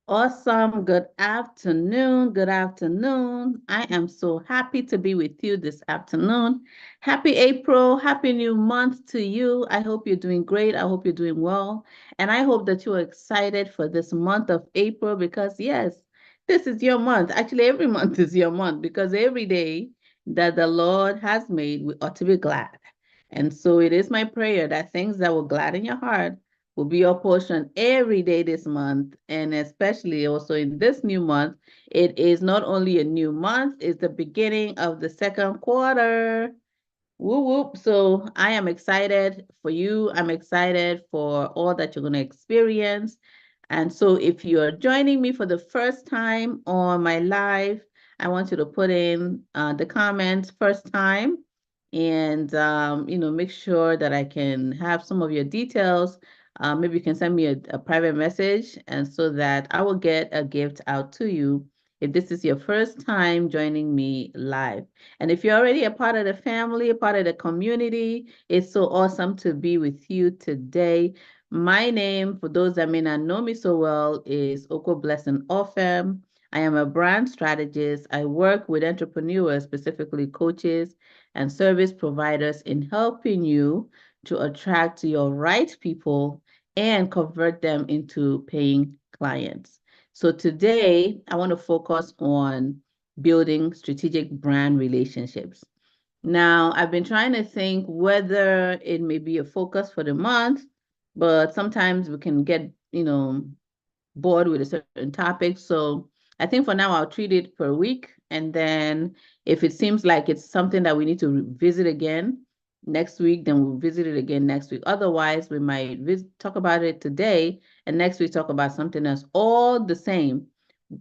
Awesome. Good afternoon. Good afternoon. I am so happy to be with you this afternoon. Happy April. Happy new month to you. I hope you're doing great. I hope you're doing well. And I hope that you're excited for this month of April because, yes, this is your month. Actually, every month is your month because every day that the Lord has made, we ought to be glad. And so it is my prayer that things that will gladden your heart will be your portion every day this month, and especially also in this new month. It is not only a new month, it's the beginning of the second quarter. Whoop whoop. So I am excited for you. I'm excited for all that you're going to experience. And so if you're joining me for the first time on my live, I want you to put in the comments first time and make sure that I can have some of your details. Maybe you can send me a private message and so that I will get a gift out to you if this is your first time joining me live. And if you're already a part of the family, a part of the community, it's so awesome to be with you today. My name, for those that may not know me so well, is Oko Blessing Offem. I am a brand strategist. I work with entrepreneurs, specifically coaches and service providers, in helping you to attract your right people and convert them into paying clients. So today, I want to focus on building strategic brand relationships. Now, I've been trying to think whether it may be a focus for the month, but sometimes we can get, bored with a certain topic. So I think for now, I'll treat it per week. And then if it seems like it's something that we need to visit again next week, then we'll visit it again next week. Otherwise, we might talk about it today and next week talk about something else. All the same,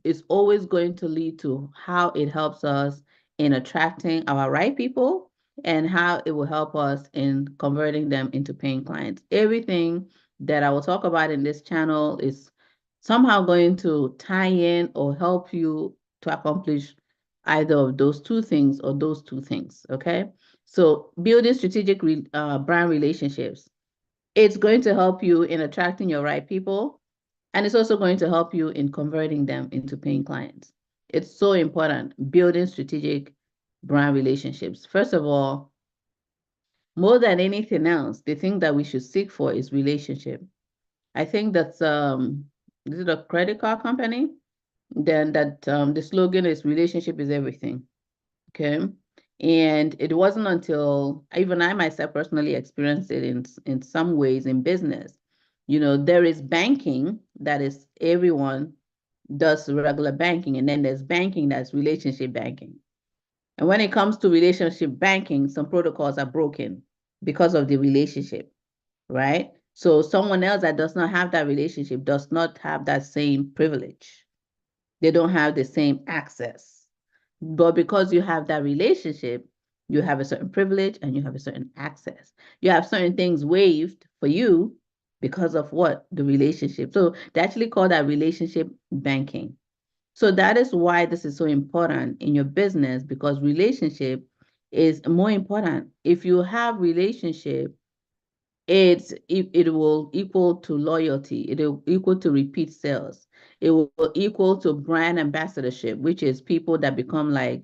it's always going to lead to how it helps us in attracting our right people and how it will help us in converting them into paying clients. Everything that I will talk about in this channel is somehow going to tie in or help you to accomplish either of those two things or those two things. Okay. So building strategic brand relationships, it's going to help you in attracting your right people. And it's also going to help you in converting them into paying clients. It's so important, building strategic brand relationships. First of all, more than anything else, the thing that we should seek for is relationship. I think that's is it a credit card company? Then that the slogan is relationship is everything. Okay. And it wasn't until even I myself personally experienced it in some ways in business. There is banking that is everyone does regular banking, and then there's banking that's relationship banking. And when it comes to relationship banking, some protocols are broken because of the relationship, right? So someone else that does not have that relationship does not have that same privilege. They don't have the same access. But because you have that relationship, you have a certain privilege and you have a certain access. You have certain things waived for you because of what? The relationship. So they actually call that relationship banking. So that is why this is so important in your business because relationship is more important. If you have relationship, it will equal to loyalty. It will equal to repeat sales. It will equal to brand ambassadorship, which is people that become like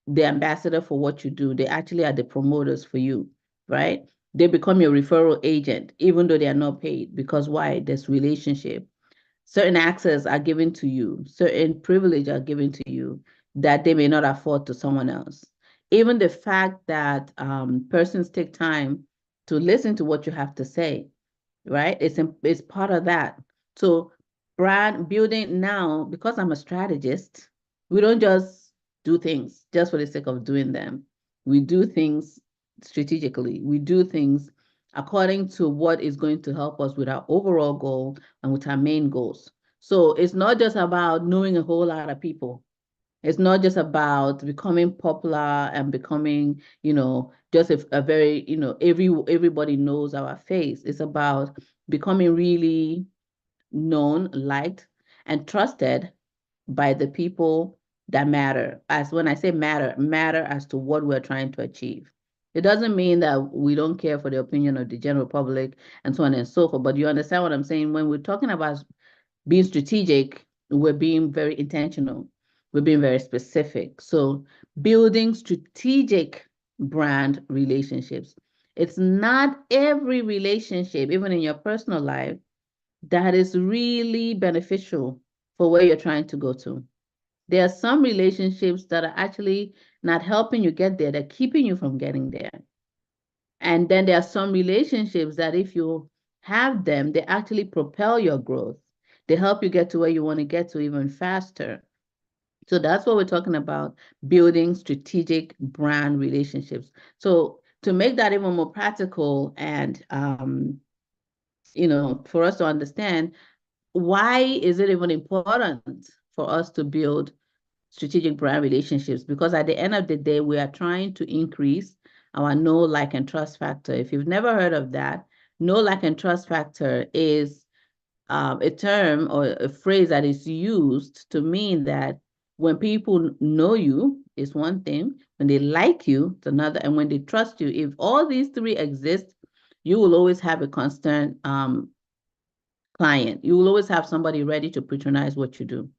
the ambassador for what you do. They actually are the promoters for you, right? They become your referral agent, even though they are not paid. Because why? There's relationship. Certain access are given to you, certain privilege are given to you that they may not afford to someone else. Even the fact that persons take time to listen to what you have to say, right? It's part of that. So brand building now, because I'm a strategist, we don't just do things just for the sake of doing them. We do things strategically. We do things according to what is going to help us with our overall goal and with our main goals. So it's not just about knowing a whole lot of people. It's not just about becoming popular and becoming, just a very, everybody knows our face. It's about becoming really known, liked, and trusted by the people that matter. As when I say matter as to what we're trying to achieve. It doesn't mean that we don't care for the opinion of the general public and so on and so forth. But you understand what I'm saying? When we're talking about being strategic, we're being very intentional. We're being very specific. So building strategic brand relationships. It's not every relationship, even in your personal life, that is really beneficial for where you're trying to go to. There are some relationships that are actually not helping you get there, they're keeping you from getting there. And then there are some relationships that if you have them, they actually propel your growth. They help you get to where you want to get to even faster. So that's what we're talking about, building strategic brand relationships. So to make that even more practical and, for us to understand, why is it even important for us to build strategic brand relationships? Because at the end of the day, we are trying to increase our know, like, and trust factor. If you've never heard of that, know, like, and trust factor is a term or a phrase that is used to mean that when people know you is one thing, when they like you, it's another, and when they trust you, if all these three exist, you will always have a constant client. You will always have somebody ready to patronize what you do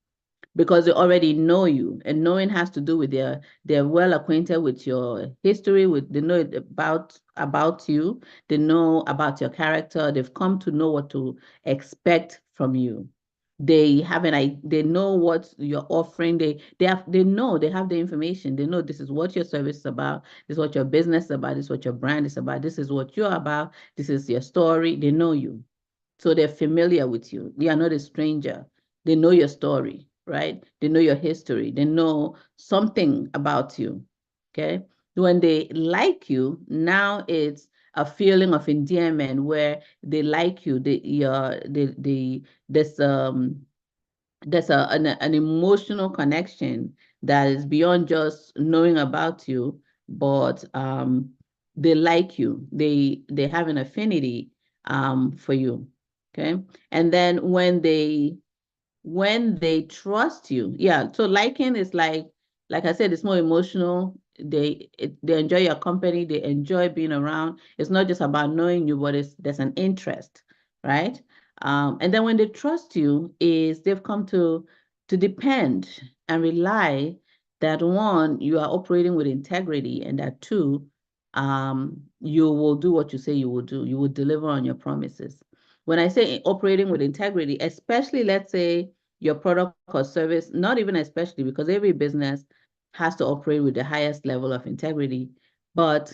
because they already know you, and knowing has to do with they're well acquainted with your history, they know about you, they know about your character, they've come to know what to expect from you. They know what you're offering. They have the information. They know this is what your service is about, this is what your business is about, this is what your brand is about, this is what you're about, this is your story. They know you. So they're familiar with you. They are not a stranger. They know your story, right? They know your history. They know something about you, okay? When they like you, now it's a feeling of endearment where they like you. There's an emotional connection that is beyond just knowing about you, but they like you. They have an affinity for you. Okay. And then when they trust you, yeah. So liking is like I said, it's more emotional. They enjoy your company. They enjoy being around. It's not just about knowing you, but there's an interest, right? And then when they trust you, is they've come to depend and rely that one, you are operating with integrity, and that two, you will do what you say you will do. You will deliver on your promises. When I say operating with integrity, especially let's say your product or service, not even especially, because every business has to operate with the highest level of integrity. But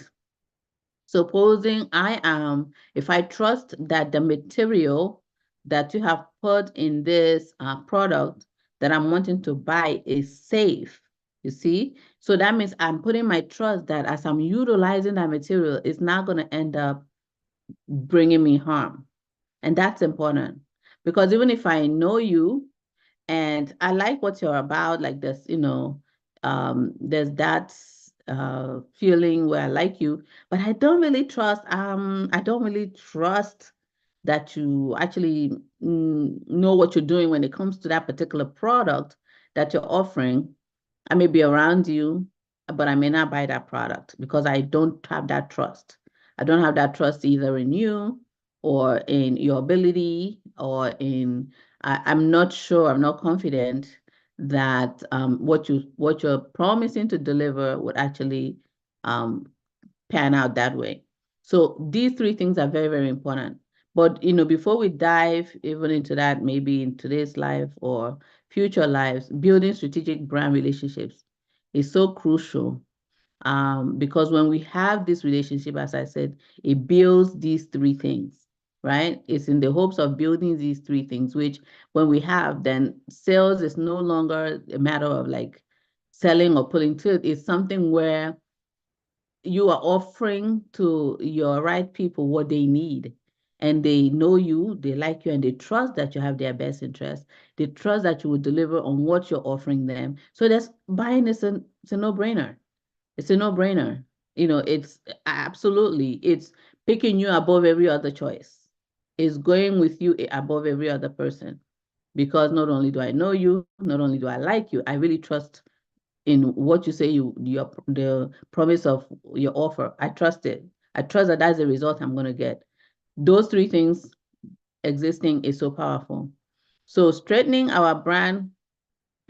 supposing if I trust that the material that you have put in this product that I'm wanting to buy is safe, you see? So that means I'm putting my trust that as I'm utilizing that material, it's not going to end up bringing me harm. And that's important because even if I know you and I like what you're about, like this, there's that feeling where I like you, but I don't really trust that you actually know what you're doing when it comes to that particular product that you're offering. I may be around you, but I may not buy that product because I don't have that trust. I don't have that trust either in you or in your ability or I'm not sure, I'm not confident that what you're promising to deliver would actually pan out that way. So these three things are very, very important. But before we dive even into that, maybe in today's life or future lives, building strategic brand relationships is so crucial. Because when we have this relationship, as I said, it builds these three things, right? It's in the hopes of building these three things, which when we have, then sales is no longer a matter of like selling or pulling to it. It's something where you are offering to your right people what they need. And they know you, they like you, and they trust that you have their best interest. They trust that you will deliver on what you're offering them. So that's buying is it's a no-brainer. It's a no-brainer. It's absolutely, it's picking you above every other choice. It's going with you above every other person. Because not only do I know you, not only do I like you, I really trust in what you say the promise of your offer. I trust it. I trust that that's the result I'm going to get. Those three things existing is so powerful. So strengthening our brand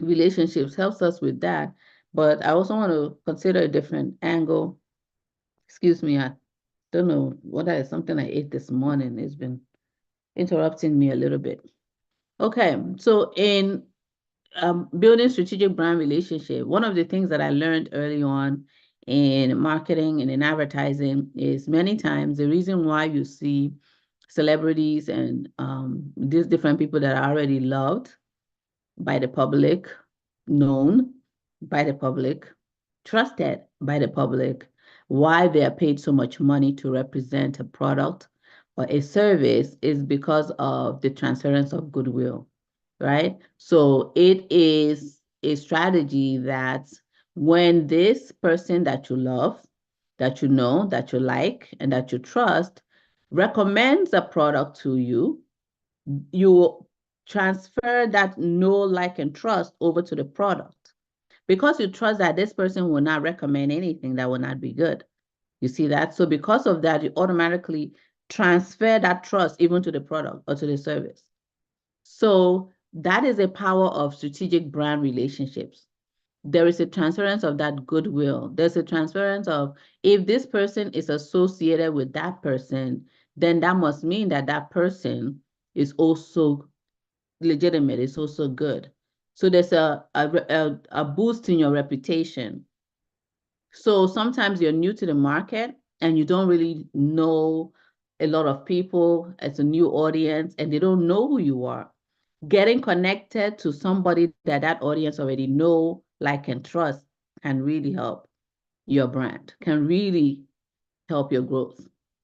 relationships helps us with that. But I also want to consider a different angle. Excuse me, I don't know what that is, something I ate this morning. It's been interrupting me a little bit. Okay, so in building strategic brand relationship, one of the things that I learned early on in marketing and in advertising is many times the reason why you see celebrities and these different people that are already loved by the public, known by the public, trusted by the public, why they are paid so much money to represent a product or a service is because of the transference of goodwill, right? So it is a strategy that when this person that you love, that you know, that you like, and that you trust recommends a product to you, you transfer that know, like, and trust over to the product because you trust that this person will not recommend anything that will not be good. You see that? So because of that, you automatically transfer that trust even to the product or to the service. So that is a power of strategic brand relationships. There is a transference of that goodwill. There's a transference of if this person is associated with that person, then that must mean that that person is also legitimate, it's also good. So there's a boost in your reputation. So sometimes you're new to the market and you don't really know a lot of people as a new audience and they don't know who you are. Getting connected to somebody that that audience already know, like, and trust can really help your brand, can really help your growth,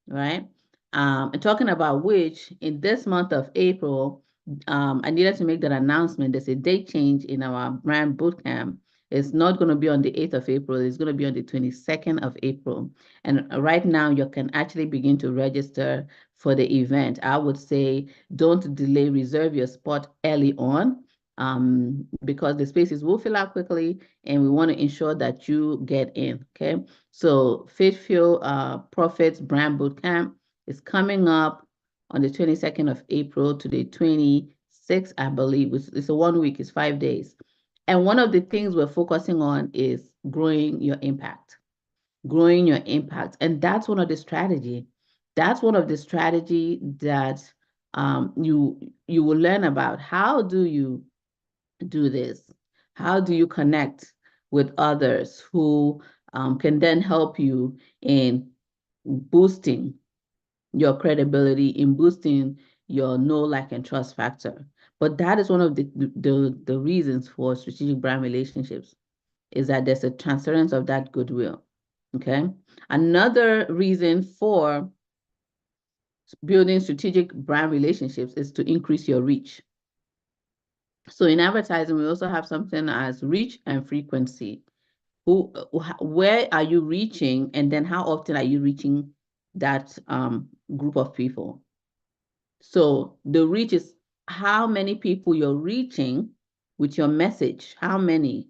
right? And talking about which, in this month of April, I needed to make that announcement. There's a date change in our brand bootcamp. It's not going to be on the 8th of April. It's going to be on the 22nd of April. And right now, you can actually begin to register for the event. I would say don't delay, reserve your spot early on because the spaces will fill out quickly and we want to ensure that you get in, okay? So Faithful Profits Brand Bootcamp is coming up on the 22nd of April to the 26th, I believe. It's a 1 week, it's 5 days. And one of the things we're focusing on is growing your impact, growing your impact. And that's one of the strategy. That's one of the strategy that you will learn about. How do you do this? How do you connect with others who can then help you in boosting your credibility, in boosting your know, like, and trust factor? But that is one of the reasons for strategic brand relationships is that there's a transference of that goodwill. Okay. Another reason for building strategic brand relationships is to increase your reach. So in advertising, we also have something as reach and frequency. Where are you reaching, and then how often are you reaching that group of people? So the reach is how many people you're reaching with your message. How many?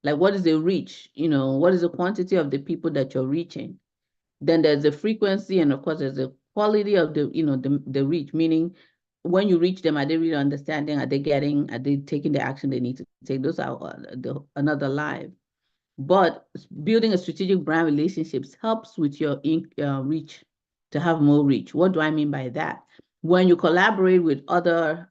Like, what is the reach? What is the quantity of the people that you're reaching? Then there's the frequency, and of course, there's the quality of the reach, meaning when you reach them, are they really understanding? Are they taking the action they need to take? Those are another live. But building a strategic brand relationships helps with your reach, to have more reach. What do I mean by that? When you collaborate with other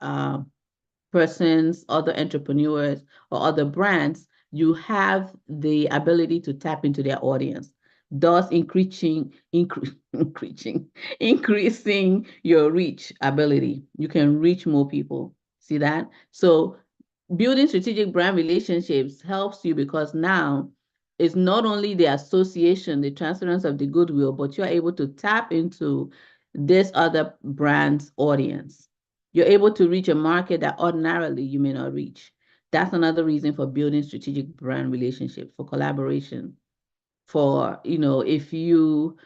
persons, other entrepreneurs, or other brands, you have the ability to tap into their audience, thus increasing your reach ability. You can reach more people. See that? So building strategic brand relationships helps you because now it's not only the association, the transference of the goodwill, but you're able to tap into this other brand's audience. You're able to reach a market that ordinarily you may not reach. That's another reason for building strategic brand relationships, for collaboration. For, if you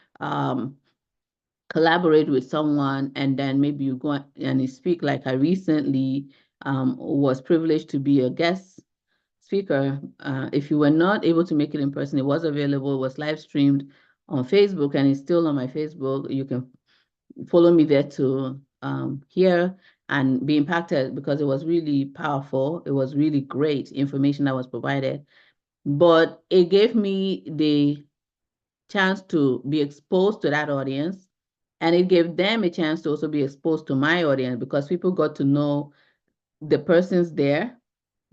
collaborate with someone and then maybe you go and you speak, like I recently was privileged to be a guest speaker. If you were not able to make it in person, it was available, it was live streamed on Facebook, and it's still on my Facebook. You can follow me there to hear and be impacted because it was really powerful. It was really great information that was provided. But it gave me the chance to be exposed to that audience. And it gave them a chance to also be exposed to my audience because people got to know the persons there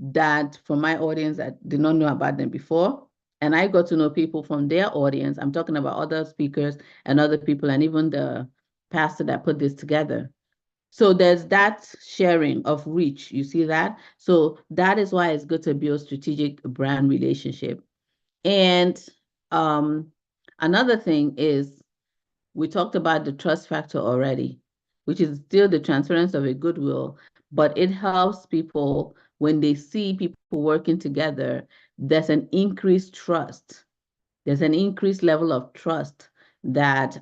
that from my audience that did not know about them before. And I got to know people from their audience. I'm talking about other speakers and other people, and even the pastor that put this together. So there's that sharing of reach. You see that? So that is why it's good to build strategic brand relationship. And um, another thing is we talked about the trust factor already, which is still the transference of a goodwill, but it helps people when they see people working together, there's an increased trust. There's an increased level of trust that,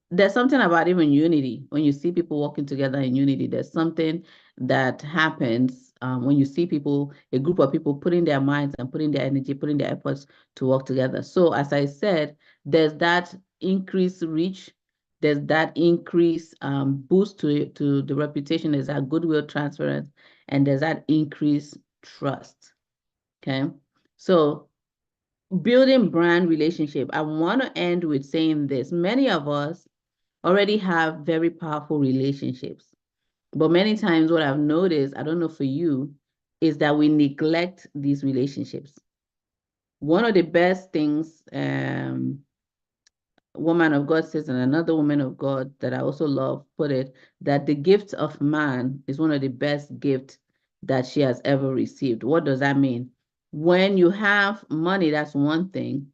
there's something about even unity. When you see people working together in unity, there's something that happens when you see people, a group of people putting their minds and putting their energy, putting their efforts to work together. So as I said, there's that increased reach, there's that increased boost to the reputation, there's that goodwill transference, and there's that increased trust. Okay. So building brand relationship, I want to end with saying this. Many of us already have very powerful relationships, but many times what I've noticed, I don't know for you, is that we neglect these relationships. One of the best things woman of God says, and another woman of God that I also love put it, that the gift of man is one of the best gifts that she has ever received. What does that mean? When you have money, that's one thing.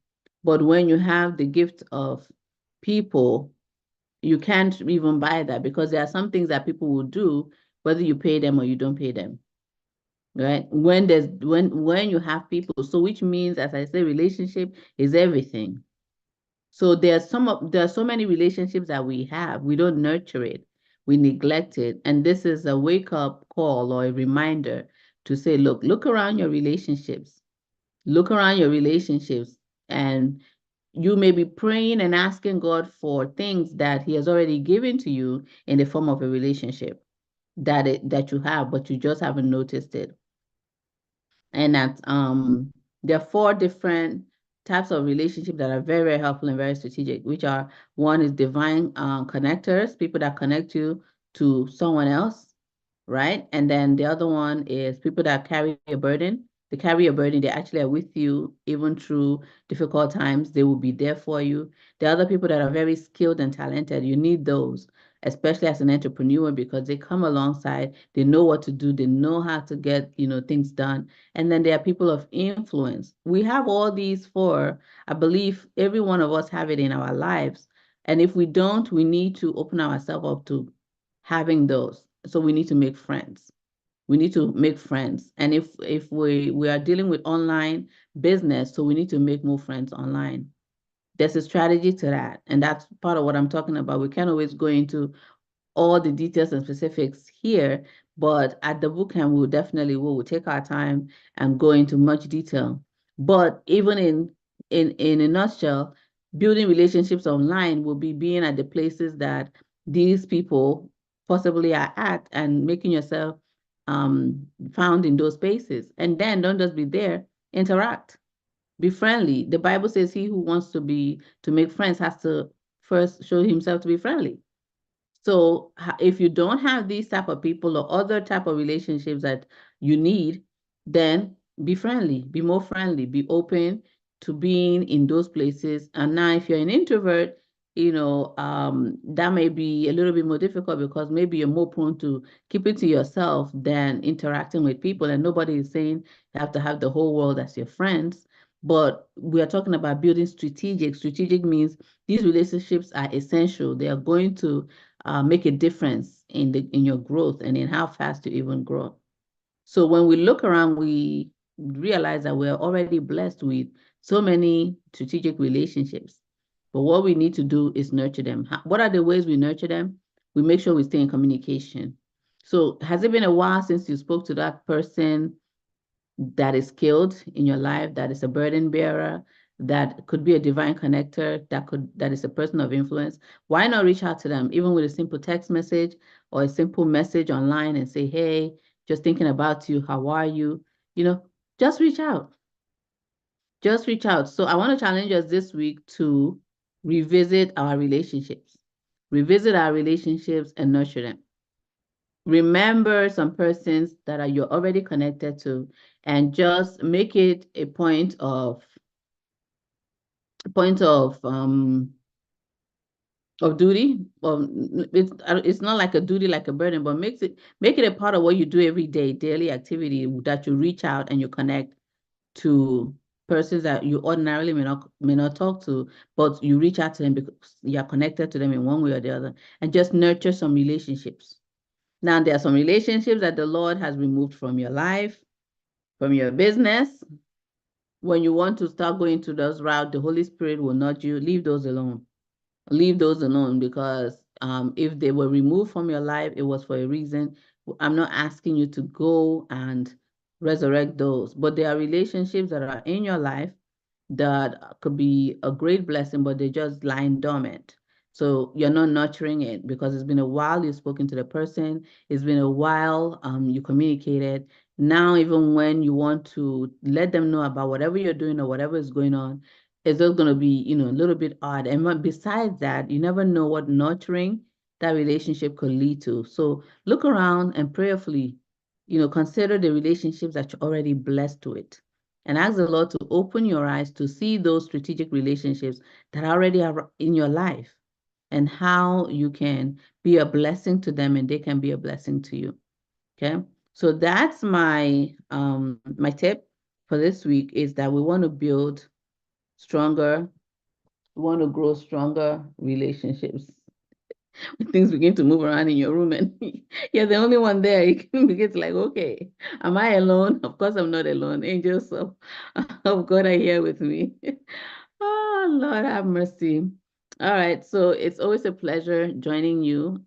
But when you have the gift of people, you can't even buy that because there are some things that people will do, whether you pay them or you don't pay them. Right? When you have people, so which means, as I say, relationship is everything. So there are so many relationships that we have. We don't nurture it. We neglect it. And this is a wake-up call or a reminder to say, look around your relationships. Look around your relationships. And you may be praying and asking God for things that He has already given to you in the form of a relationship that you have, but you just haven't noticed it. And that there are 4 different types of relationships that are very, very helpful and very strategic, which are, one is divine connectors, people that connect you to someone else, right? And then the other one is people that carry a burden. They carry a burden, they actually are with you even through difficult times. They will be there for you. The other people that are very skilled and talented, you need those, especially as an entrepreneur, because they come alongside, they know what to do, they know how to get, things done. And then there are people of influence. We have all these 4. I believe every one of us have it in our lives. And if we don't, we need to open ourselves up to having those. So we need to make friends. We need to make friends. And if we are dealing with online business, so we need to make more friends online. There's a strategy to that. And that's part of what I'm talking about. We can't always go into all the details and specifics here, but at the bootcamp, we'll take our time and go into much detail. But even in a nutshell, building relationships online will be being at the places that these people possibly are at and making yourself found in those spaces. And then don't just be there, interact, be friendly. The Bible says he who wants to make friends has to first show himself to be friendly. So if you don't have these type of people or other type of relationships that you need, then be friendly, be more friendly, be open to being in those places. And now if you're an introvert, that may be a little bit more difficult because maybe you're more prone to keep it to yourself than interacting with people. And nobody is saying you have to have the whole world as your friends. But we are talking about building strategic. Strategic means these relationships are essential. They are going to make a difference in your growth and in how fast you even grow. So when we look around, we realize that we're already blessed with so many strategic relationships. But what we need to do is nurture them. What are the ways we nurture them? We make sure we stay in communication. So has it been a while since you spoke to that person that is skilled in your life, that is a burden bearer, that could be a divine connector, that is a person of influence? Why not reach out to them, even with a simple text message or a simple message online and say, hey, just thinking about you, how are you? Just reach out. Just reach out. So I want to challenge us this week to revisit our relationships. Revisit our relationships and nurture them. Remember some persons that you're already connected to, and just make it a point of duty. It's not like a duty, like a burden, but make it a part of what you do every day, daily activity, that you reach out and you connect to persons that you ordinarily may not talk to, but you reach out to them because you're connected to them in one way or the other, and just nurture some relationships. Now, there are some relationships that the Lord has removed from your life, from your business. When you want to start going to those routes, the Holy Spirit will nudge you, leave those alone. Leave those alone, because if they were removed from your life, it was for a reason. I'm not asking you to go and resurrect those, but there are relationships that are in your life that could be a great blessing, but they're just lying dormant. So you're not nurturing it because it's been a while you've spoken to the person. It's been a while you communicated. Now, even when you want to let them know about whatever you're doing or whatever is going on, it's just going to be, a little bit odd. And besides that, you never know what nurturing that relationship could lead to. So look around and prayerfully, consider the relationships that you're already blessed with, and ask the Lord to open your eyes to see those strategic relationships that already are in your life, and how you can be a blessing to them and they can be a blessing to you. Okay. So that's my tip for this week, is that we want to build stronger, we want to grow stronger relationships. Things begin to move around in your room and you're the only one there, you can begin to like, okay, am I alone? Of course I'm not alone. Angels of God are here with me. Oh, Lord have mercy. All right, so it's always a pleasure joining you.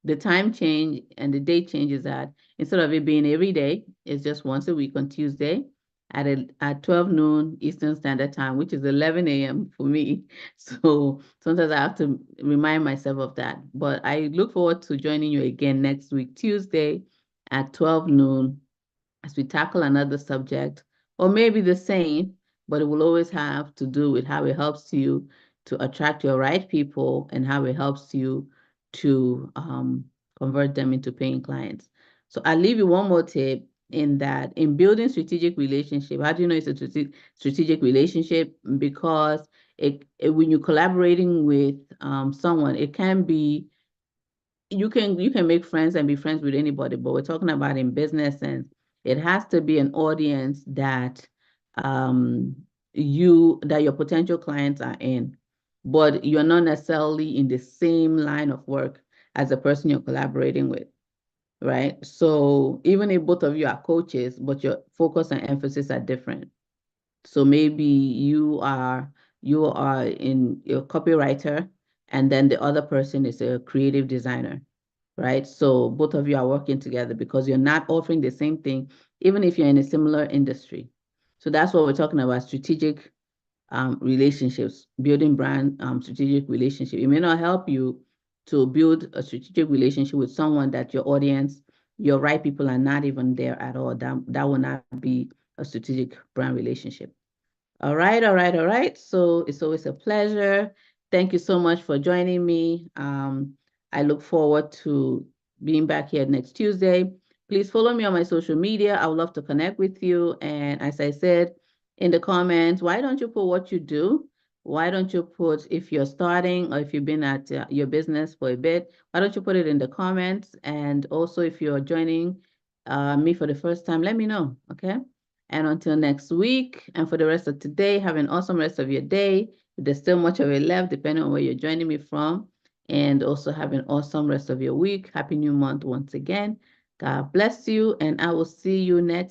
The time change and the date change is that instead of it being every day, it's just once a week on Tuesday at 12 noon Eastern Standard Time, which is 11 a.m. for me. So sometimes I have to remind myself of that. But I look forward to joining you again next week, Tuesday at 12 noon, as we tackle another subject, or maybe the same, but it will always have to do with how it helps you to attract your right people and how it helps you to convert them into paying clients. So I'll leave you one more tip, in that in building strategic relationship, how do you know it's a strategic relationship? Because when you're collaborating with someone, it can be, you can make friends and be friends with anybody, but we're talking about in business, and it has to be an audience that your potential clients are in, but you're not necessarily in the same line of work as the person you're collaborating with, right? So even if both of you are coaches, but your focus and emphasis are different. So maybe you are in your copywriter, and then the other person is a creative designer, right? So both of you are working together because you're not offering the same thing, even if you're in a similar industry. So that's what we're talking about: strategic relationships, building brand strategic relationship. It may not help you to build a strategic relationship with someone that your audience, your right people are not even there at all. That will not be a strategic brand relationship. All right, all right, all right. So it's always a pleasure. Thank you so much for joining me. I look forward to being back here next Tuesday. Please follow me on my social media. I would love to connect with you. And as I said in the comments, why don't you put what you do? Why don't you put if you're starting, or if you've been at your business for a bit? Why don't you put it in the comments? And also, if you're joining me for the first time, let me know, okay? And until next week, and for the rest of today, have an awesome rest of your day. There's still much of it left, depending on where you're joining me from. And also have an awesome rest of your week. Happy new month once again. God bless you, and I will see you next